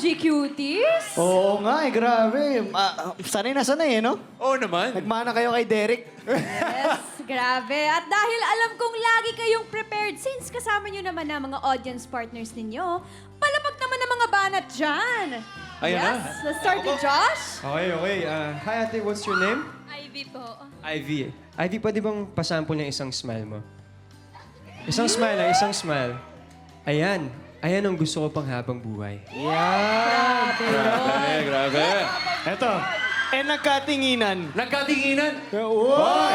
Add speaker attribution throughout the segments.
Speaker 1: OG cuties?
Speaker 2: Oo nga grabe. Sanay na sanay no?
Speaker 3: Oo naman.
Speaker 2: Nagmana kayo kay Derek.
Speaker 1: Yes, grabe. At dahil alam kong lagi kayong prepared since kasama nyo naman ang mga audience partners ninyo, palapag naman ang mga banat dyan.
Speaker 3: Ayun
Speaker 1: yes,
Speaker 3: na.
Speaker 1: let's start with Josh.
Speaker 4: Okay. Hi ate, what's your name?
Speaker 5: Ivy po.
Speaker 4: Ivy. Ivy, pwede bang pasample ng isang smile mo? Isang smile lang, isang smile. Ayan. Ayan ang gusto ko pang habang buhay.
Speaker 3: Grabe, grabe.
Speaker 2: Eto. Nagkatinginan.
Speaker 3: Nagkatinginan.
Speaker 2: Uy!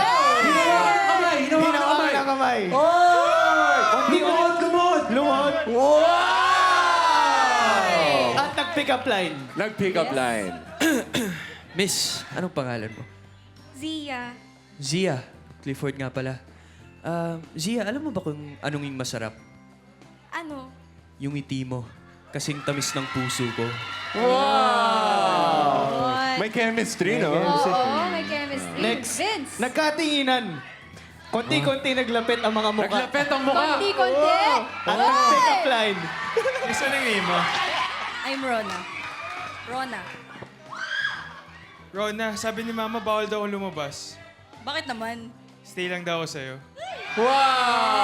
Speaker 3: Hinawakan
Speaker 2: ng kamay.
Speaker 3: Lumuhod!
Speaker 2: Lumuhod.
Speaker 3: Wow!
Speaker 2: At nag-pick up line.
Speaker 3: Nag-pick up line.
Speaker 6: Miss, anong pangalan mo?
Speaker 5: Zia.
Speaker 6: Zia. Clifford nga pala. Zia, alam mo ba kung anong yung masarap?
Speaker 5: Ano?
Speaker 6: Yung ngiti mo. Kasing tamis ng puso ko.
Speaker 3: May chemistry, no?
Speaker 1: Oo, may chemistry.
Speaker 2: Next.
Speaker 1: Vince.
Speaker 2: Nagkatinginan. Konti-konti naglapit ang mga mukha.
Speaker 3: Naglapet ang mukha.
Speaker 1: Konti-konti.
Speaker 2: At nag-pick up line.
Speaker 4: Isa na yung mo.
Speaker 5: I'm Rona. Rona.
Speaker 7: Rona, sabi ni Mama bawal daw akong lumabas.
Speaker 5: Bakit naman?
Speaker 7: Stay lang daw ako sa'yo.
Speaker 3: Wow!